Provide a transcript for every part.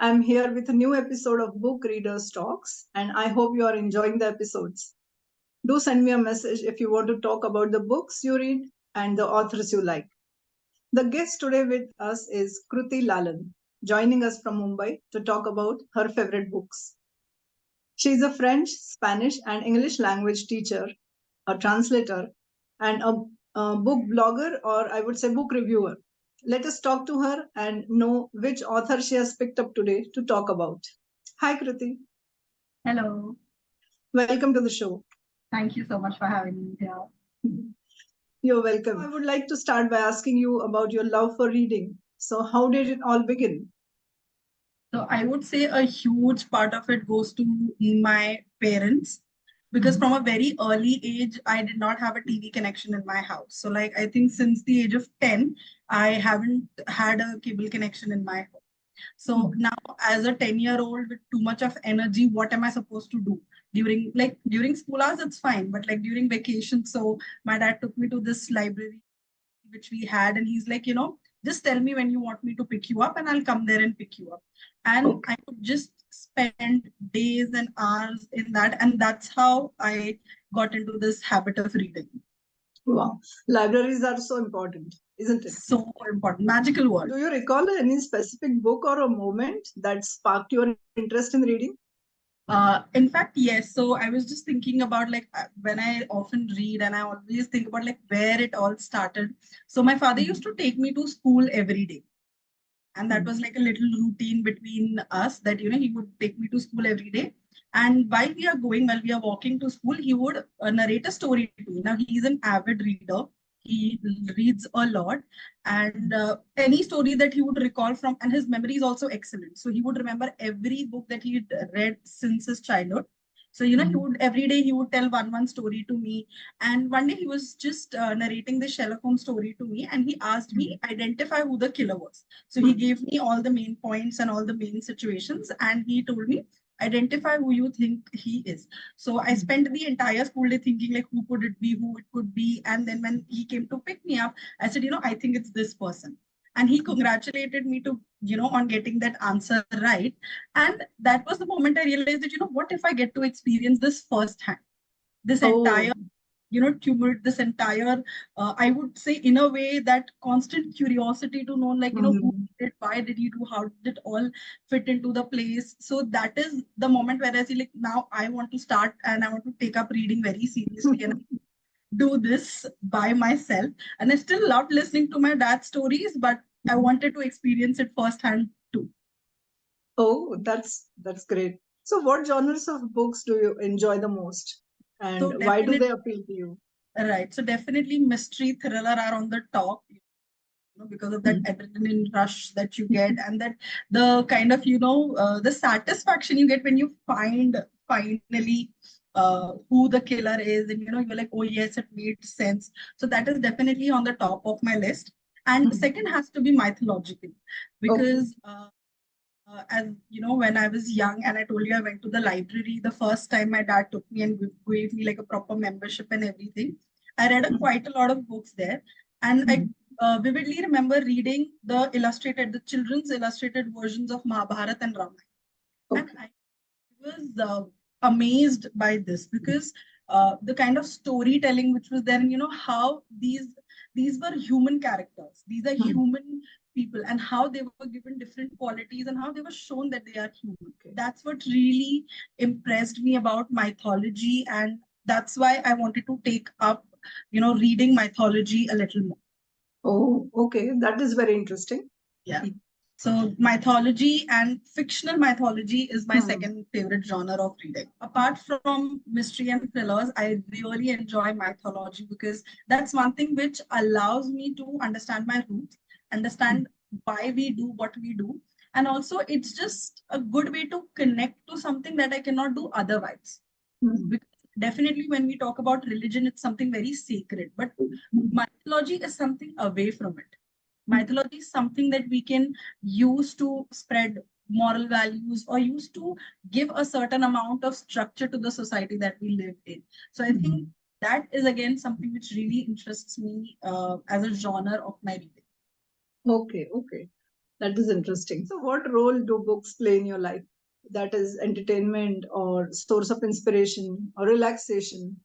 I'm here with a new episode of Book Readers Talks, and I hope you are enjoying the episodes. Do send me a message if you want to talk about the books you read and the authors you like. The guest today with us is Kruti Lalan, joining us from Mumbai to talk about her favorite books. She is a French, Spanish, and English language teacher, a translator, and a book blogger, or I would say book reviewer. Let us talk to her and know which author she has picked up today to talk about. Hi, Kruti. Hello. Welcome to the show. Thank you so much for having me here. You're welcome. I would like to start by asking you about your love for reading. So, how did it all begin? So I would say a huge part of it goes to my parents because from a very early age, I did not have a TV connection in my house. So like I think since the age of 10, I haven't had a cable connection in my home. So now as a 10-year-old with too much of energy, what am I supposed to do? During school hours, it's fine, but like during vacation, so my dad took me to this library which we had, and he's like, just tell me when you want me to pick you up and I'll come there and pick you up. And I could just spend days and hours in that, and that's how I got into this habit of reading. Wow. Libraries are so important, isn't it? So important. Magical word. Do you recall any specific book or a moment that sparked your interest in reading? In fact, yes. So I was just thinking about like when I often read, and I always think about like where it all started. So my father used to take me to school every day. And that was like a little routine between us that, he would take me to school every day. And while we are walking to school, he would narrate a story to me. Now, he's an avid reader. He reads a lot. And any story that he would recall from, and his memory is also excellent. So he would remember every book that he had read since his childhood. So, he would every day he would tell one story to me. And one day he was just narrating the Sherlock Holmes story to me, and he asked me identify who the killer was. So he gave me all the main points and all the main situations, and he told me identify who you think he is. So I spent the entire school day thinking like who could it be, who it could be, and then when he came to pick me up, I said, I think it's this person. And he congratulated me to, on getting that answer right. And that was the moment I realized that, what if I get to experience this firsthand? This entire tumult, this entire, I would say in a way that constant curiosity to know, like, who did it, why did he do, how did it all fit into the place. So that is the moment where I see like, now I want to start and I want to take up reading very seriously and do this by myself. And I still loved listening to my dad's stories, but I wanted to experience it firsthand too. Oh, that's great. So, what genres of books do you enjoy the most, and So why do they appeal to you? right. So definitely mystery thriller are on the top, because of that adrenaline rush that you get, and that the kind of, the satisfaction you get when you find finally who the killer is, and you're like, oh yes, it made sense. So that is definitely on the top of my list. And second has to be mythological, because as when I was young, and I told you I went to the library the first time, my dad took me and gave me like a proper membership and everything. I read quite a lot of books there, and I vividly remember reading the children's illustrated versions of Mahabharata and Ramayana. And I was amazed by this, because the kind of storytelling which was there, and how these were human characters, these are human people, and how they were given different qualities and how they were shown that they are human. That's what really impressed me about mythology, and that's why I wanted to take up reading mythology a little more. Oh, okay, that is very interesting. Yeah. So mythology and fictional mythology is my second favorite genre of reading. Apart from mystery and thrillers, I really enjoy mythology, because that's one thing which allows me to understand my roots, understand why we do what we do. And also it's just a good way to connect to something that I cannot do otherwise. Because definitely when we talk about religion, it's something very sacred, but mythology is something away from it. Mythology is something that we can use to spread moral values, or use to give a certain amount of structure to the society that we live in. So I think that is again something which really interests me as a genre of my reading. Okay, okay. That is interesting. So, what role do books play in your life? That is entertainment or source of inspiration or relaxation,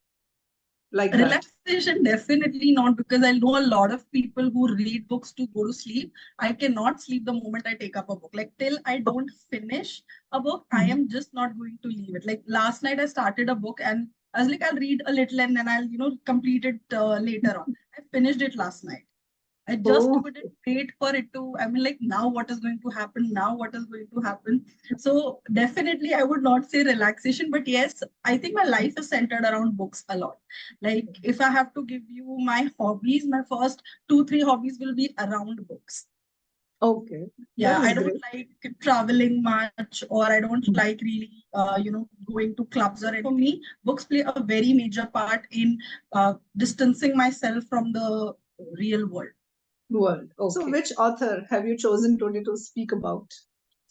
like that. Relaxation, definitely not, because I know a lot of people who read books to go to sleep. I cannot sleep the moment I take up a book. Like, till I don't finish a book, I Mhm. am just not going to leave it. Like last night, I started a book and I was like, I'll read a little and then I'll, complete it later on. I finished it last night. I just Oh, couldn't wait for it to. I mean, like, now what is going to happen? Now what is going to happen? So, definitely, I would not say relaxation, but yes, I think my life is centered around books a lot. Like, if I have to give you my hobbies, my first two, three hobbies will be around books. okay. That Yeah, I is don't great. like traveling much, or I don't like really, going to clubs or anything. For me, books play a very major part in distancing myself from the real world. World. Okay. So, Okay. which author have you chosen today to speak about?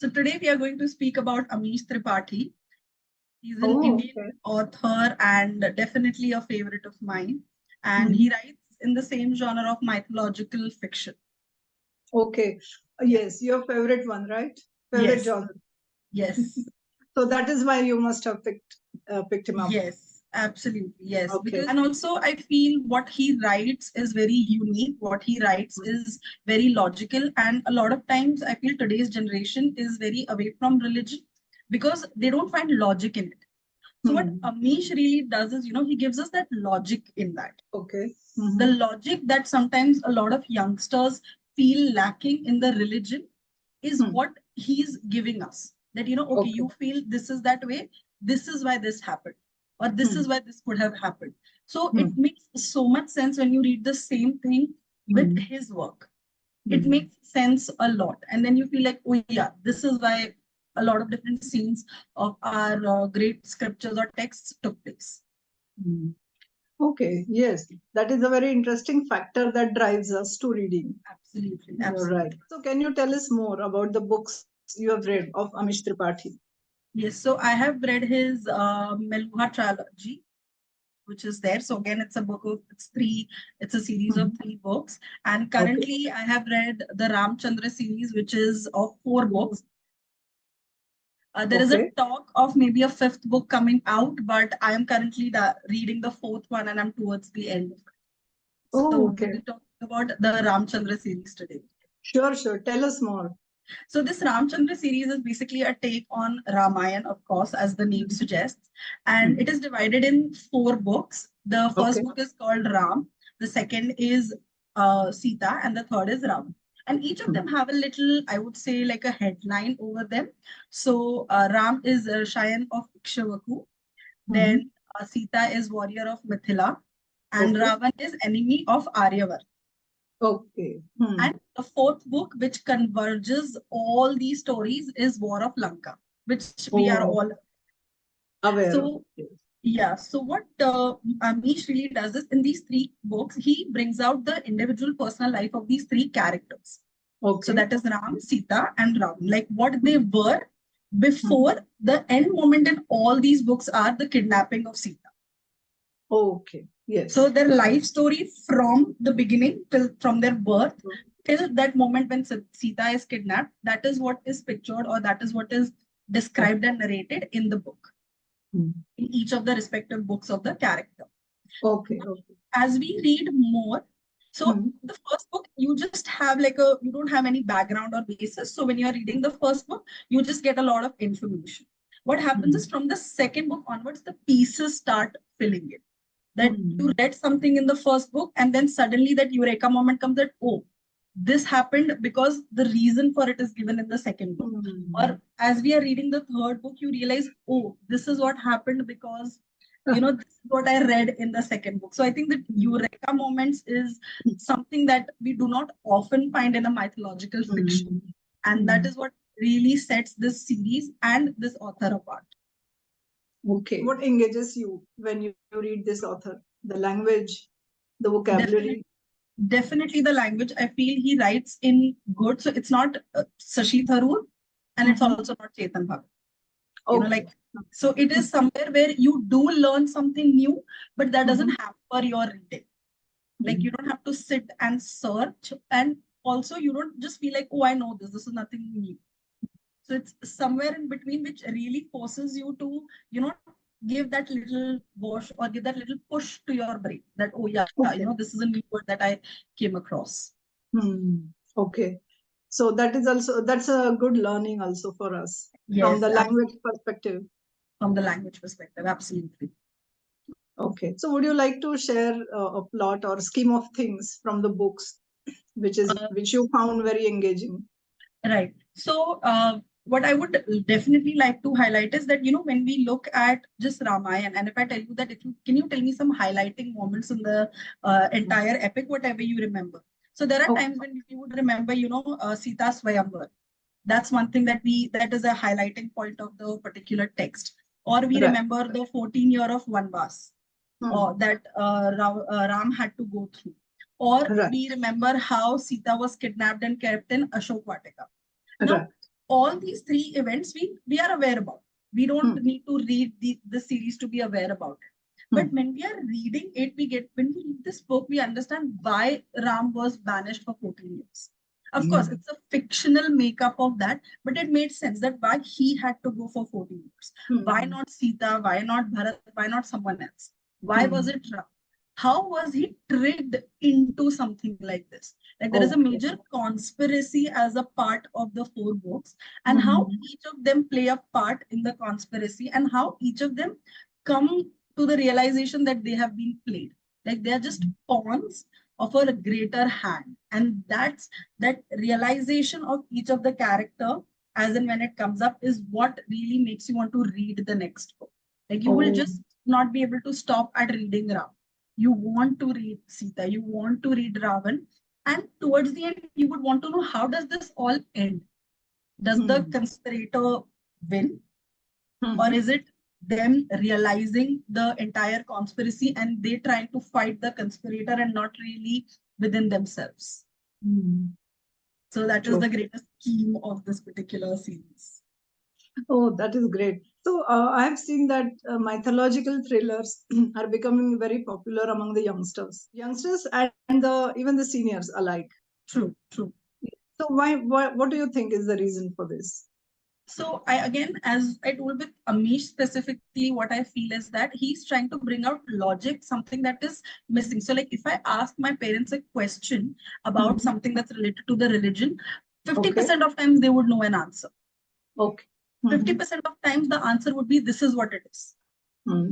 So today we are going to speak about Amish Tripathi. He's an Oh, Indian okay. author and definitely a favorite of mine. And Mhm. he writes in the same genre of mythological fiction. Okay. Yeah. Yes, your favorite one, right? Favorite Yes. genre. Yes. So that is why you must have picked him up. Yes. Absolutely. Yes. Okay. Because, and also I feel what he writes is very unique. What he writes is very logical. And a lot of times I feel today's generation is very away from religion because they don't find logic in it. So what Hmm. Amish really does is, he gives us that logic in that. Okay. The Mhm. logic that sometimes a lot of youngsters feel lacking in the religion is Hmm. what he's giving us. That, okay, Okay. you feel this is that way, this is why this happened, or this Hmm. is why this could have happened. So it Hmm. makes so much sense when you read the same thing with Hmm. his work. It Hmm. makes sense a lot. And then you feel like, oh, yeah, this is why a lot of different scenes of our great scriptures or texts took place. Hmm. Okay. Yes, that is a very interesting factor that drives us to reading. Absolutely, You're right. absolutely. So, can you tell us more about the books you have read of Amish Tripathi? Yes, so I have read his Meluha trilogy, which is there. So again, it's a series of Mhm. three books. And Okay. currently I have read the Ramchandra series, which is of four books. There is a Okay. talk of maybe a fifth book coming out, but I am currently reading the fourth one and I'm towards the end of it. So Oh, we'll okay. be talking about the Ramchandra series today. Sure, sure. Tell us more. So this Ramchandra series is basically a take on Ramayana, of course, as the name suggests. And Hmm. it is divided in four books. The Okay. first book is called Ram, the second is Sita, and the third is Ravan. And each of Hmm. them have a little, I would say, like a headline over them. So Ram is Shayan of Ikshavaku. Mhm. Then Sita is warrior of Mithila. And Okay. Ravan is enemy of Aryavar. Okay. Hmm. And the fourth book, which converges all these stories, is War of Lanka, which we are Oh, all. aware of. So, Yes. yeah. So, what Amish really does is in these three books, he brings out the individual personal life of these three characters. So, Okay. that is Ram, Sita, and Ravan, like what they were Mhm. before the end moment in all these books are the kidnapping of Sita. Okay. So Yes. their life story from the beginning till from their birth till that moment when Sita is kidnapped, that is what is pictured or that is what is described and narrated in the book, Mhm. in each of the respective books of the character. Okay. Okay. As we read more, so Hmm. the first book, you just have you don't have any background or basis. So when you're reading the first book, you just get a lot of information. What happens Hmm. is from the second book onwards, the pieces start filling in that you Hmm. read something in the first book and then suddenly that eureka moment comes that, oh, this happened because the reason for it is given in the second book. Hmm. Or as we are reading the third book, you realize, oh, this is what happened because, this is what I read in the second book. So I think that eureka moments is something that we do not often find in a mythological fiction. Hmm. And that Hmm. is what really sets this series and this author apart. Okay. What engages you when you read this author? The language, the vocabulary. Definitely. Definitely the language. I feel he writes in good. So it's not Sashi Tharoor and it's Mhm. also not Chetan Bhagat. Okay. Like, so it is somewhere where you do learn something new, but that doesn't Mhm. hamper your reading. Like, Mhm. you don't have to sit and search and also you don't just feel like, oh, I know this is nothing new. So it's somewhere in between, which really forces you to, give that little wash or give that little push to your brain that, oh yeah, Okay. this is a new word that I came across. Hmm. Okay. So that's a good learning also for us from Yes, the language perspective. from the language perspective, absolutely. Okay. So would you like to share a plot or scheme of things from the books, which you found very engaging? Right. So, what I would definitely like to highlight is that, when we look at just Ramayana, and if I tell you that, if you can you tell me some highlighting moments in the entire epic, whatever you remember. So there are Okay. times when we would remember, Sita Swayamvar. That's one thing that is a highlighting point of the particular text. Or we Right. remember the 14 year of Vanvas, Hmm. or that Ram had to go through. Or Right. we remember how Sita was kidnapped and kept in Ashok Vatika. Now, Right. all these three events we are aware about. We don't Hmm. need to read the series to be aware about it. But Hmm. when we are reading it, when we read this book, we understand why Ram was banished for 14 years. Of course, Hmm. it's a fictional makeup of that, but it made sense that why he had to go for 14 years. Why Hmm. not Sita? Why not Bharat? Why not someone else? Why was Hmm. it Ram? How was he tricked into something like this? Like there is a Okay. major conspiracy as a part of the four books, and how Hmm. each of them play a part in the conspiracy, and how each of them come to the realization that they have been played. Like they are just pawns of a greater hand. And that realization of each of the character, as and when it comes up, is what really makes you want to read the next book. Like you will Oh. just not be able to stop at reading Ram. You want to read Sita, you want to read Ravan, and towards the end, you would want to know how does this all end? Does the Hmm. conspirator win, or Hmm. is it them realizing the entire conspiracy and they trying to fight the conspirator and not really within themselves? Hmm. So that is the Okay. greatest scheme of this particular series. Oh, that is great. So I have seen that mythological thrillers are becoming very popular among the youngsters and even the seniors alike. True, true. So what do you think is the reason for this? So I again, as I told with Amish specifically, what I feel is that he's trying to bring out logic, something that is missing. So like if I ask my parents a question about Hmm. something that's related to the religion, Okay. 50% of times they would know an answer. Okay. Hmm. 50% of times the answer would be this is what it is. Hmm.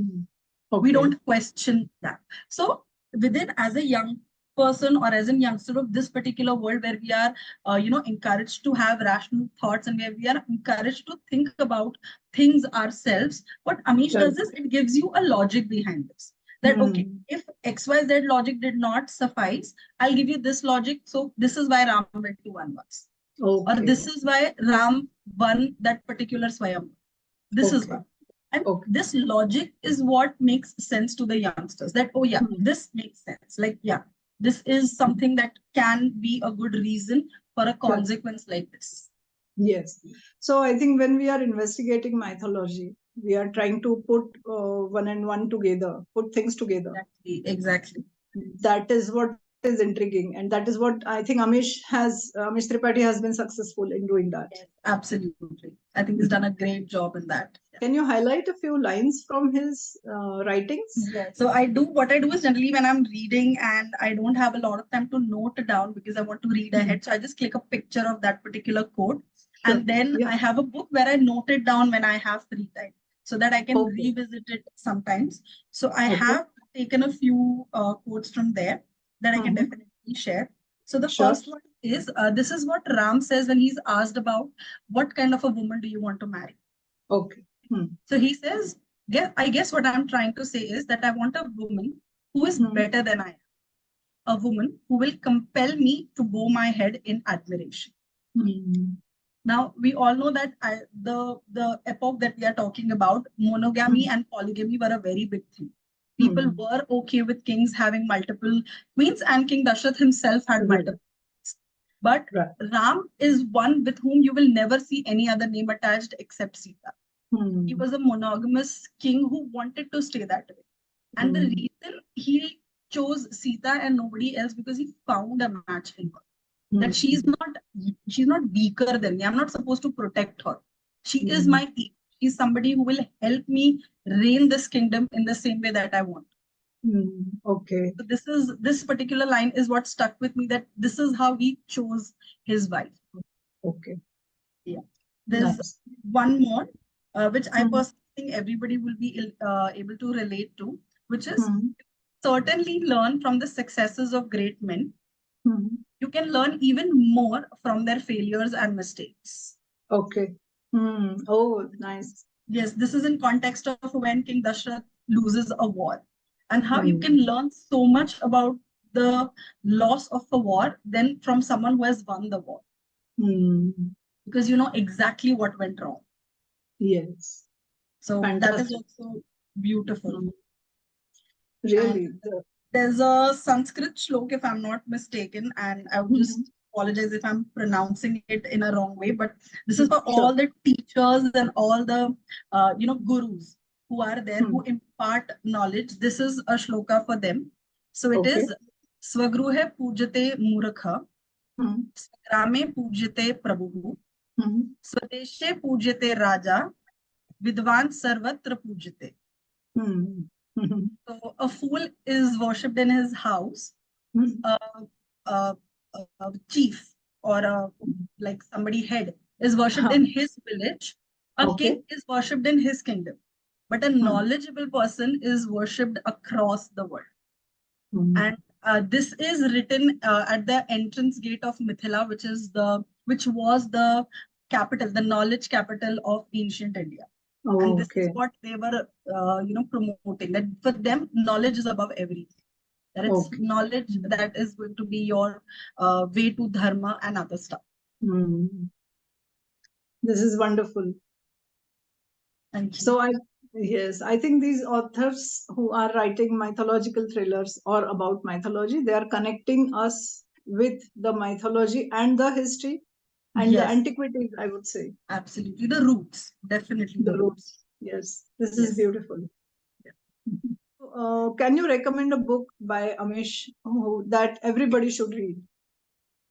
We Okay. don't question that. So within, as a young person or as a youngster of this particular world where we are encouraged to have rational thoughts and where we are encouraged to think about things ourselves, what Amish Right. does is it gives you a logic behind this, that okay, Hmm. if XYZ logic did not suffice, I'll give you this logic. So this is why Ram went to Vanvas, or this Okay. is why Ram won that particular Swayam. This is Okay. why. And Okay. this logic is what makes sense to the youngsters, that, oh, yeah, Hmm. this makes sense. Like, yeah, this is something that can be a good reason for a Correct. consequence like this. Yes. So I think when we are investigating mythology, we are trying to put one and one together, put things together. Exactly. Exactly. That is what is intriguing, and that is what I think Amish Tripathi has been successful in doing that. Yes, absolutely. I think he's done a great job in that. Can you highlight a few lines from his writings? Yeah. So what I do is generally when I'm reading and I don't have a lot of time to note it down because I want to read Hmm. ahead. So I just click a picture of that particular quote. Sure. And then Yeah. I have a book where I note it down when I have free time so that I can Okay. revisit it sometimes. So I Okay. have taken a few quotes from there that I can Hmm. definitely share. So the Sure. first one is this is what Ram says when he's asked about what kind of a woman do you want to marry. Okay. Hmm. So he says, I guess what I'm trying to say is that I want a woman who is Hmm. better than I am, a woman who will compel me to bow my head in admiration. Hmm. Now, we all know that the epoch that we are talking about, monogamy Hmm. and polygamy were a very big thing. People Hmm. were okay with kings having multiple queens, and King Dashrath himself had Right. multiple queens. But Right. Ram is one with whom you will never see any other name attached except Sita. He Hmm. was a monogamous king who wanted to stay that way. And the Hmm. reason he chose Sita and nobody else because he found a match in her. that she's not weaker than me. I'm not supposed to protect her. She is my equal. She's somebody who will help me reign this kingdom in the same way that I want. Okay. So this particular line is what stuck with me, that this is how he chose his wife. Okay. Yeah. There's Nice. one more, which I personally think everybody will be able to relate to, which is certainly learn from the successes of great men. You can learn even more from their failures and mistakes. Okay. Oh, nice. Yes, this is in context of when King Dashrath loses a war, and how you can learn so much about the loss of a war than from someone who has won the war, because you know exactly what went wrong. Yes. So that is Fantastic. also beautiful. Really. There's a Sanskrit shlok, if I'm not mistaken, and I would just apologize if I'm pronouncing it in a wrong way, but this is for Sure. all the teachers and all the gurus who are there who impart knowledge. This is a shloka for them. So it Okay. is Swagruhe pujate murakha, Swagrame pujate prabhu, Swadeshe pujate raja, Vidvan sarvatra pujate. So a fool is worshipped in his house. A, a, a chief or a like somebody head is worshipped in his village. A king is worshipped in his kingdom. But a knowledgeable person is worshipped across the world. And this is written at the entrance gate of Mithila, which was the capital, the knowledge capital of ancient India. And this is what they were, promoting. That for them, knowledge is above everything. That it's knowledge that is going to be your way to dharma and other stuff. This is wonderful. Thank you. So I think these authors who are writing mythological thrillers or about mythology, they are connecting us with the mythology and the history and the antiquities, I would say. Absolutely. The roots, definitely the roots. Yes, this is beautiful. Can you recommend a book by Amish that everybody should read?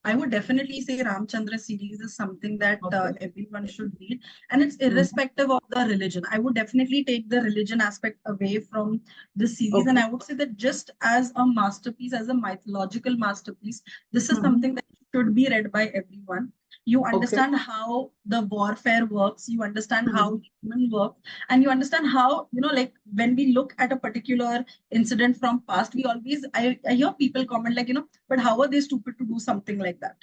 I would definitely say Ramchandra series is something that everyone should read, and it's irrespective of the religion. I would definitely take the religion aspect away from the series, and I would say that just as a masterpiece, as a mythological masterpiece, this is something that should be read by everyone. You understand how the warfare works, you understand how human work, and you understand how, like when we look at a particular incident from past, we always, I hear people comment like, but how are they stupid to do something like that?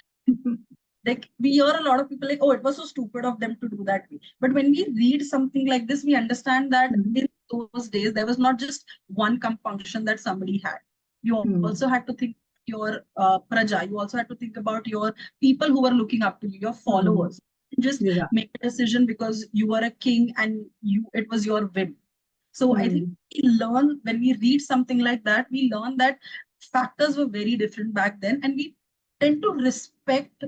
Like we hear a lot of people like, oh, it was so stupid of them to do that way. But when we read something like this, we understand that in those days, there was not just one compunction that somebody had. You also had to think your praja. You also had to think about your people who were looking up to you, your followers. Just make a decision because you were a king and it was your whim. So I think we learn when we read something like that, we learn that factors were very different back then, and we tend to respect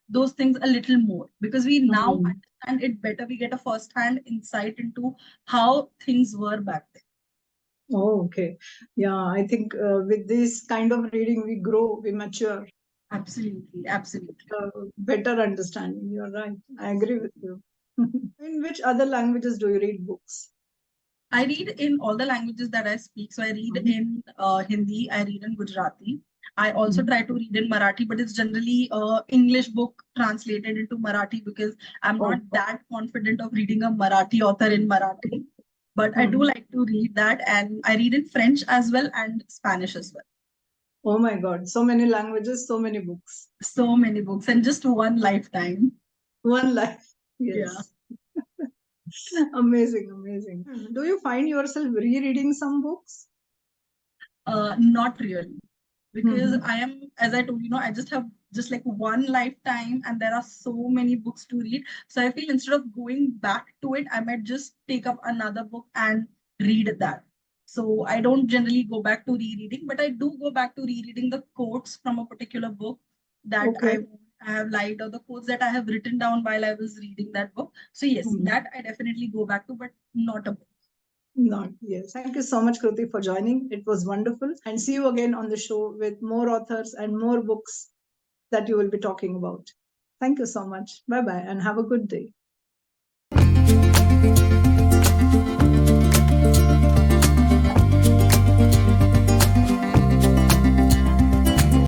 those things a little more because we now understand it better. We get a first-hand insight into how things were back then. Oh, okay. Yeah, I think with this kind of reading, we grow, we mature. Absolutely, absolutely. Better understanding. You're right. I agree with you. In which other languages do you read books? I read in all the languages that I speak. So I read in Hindi, I read in Gujarati. I also try to read in Marathi, but it's generally English book translated into Marathi because I'm not that confident of reading a Marathi author in Marathi. But I do like to read that, and I read in French as well and Spanish as well. Oh my God, so many languages, so many books. So many books, and just one lifetime. One life. Yes. Yeah. Amazing, amazing. Do you find yourself rereading some books? Not really. Because I am, as I told you, I just have just like one lifetime and there are so many books to read. So I feel instead of going back to it, I might just take up another book and read that. So I don't generally go back to rereading, but I do go back to rereading the quotes from a particular book that I have liked, or the quotes that I have written down while I was reading that book. So yes, that I definitely go back to, but not a book. Not, yes. Thank you so much, Kruti, for joining. It was wonderful. And see you again on the show with more authors and more books. that you will be talking about. Thank you so much. Bye bye and have a good day.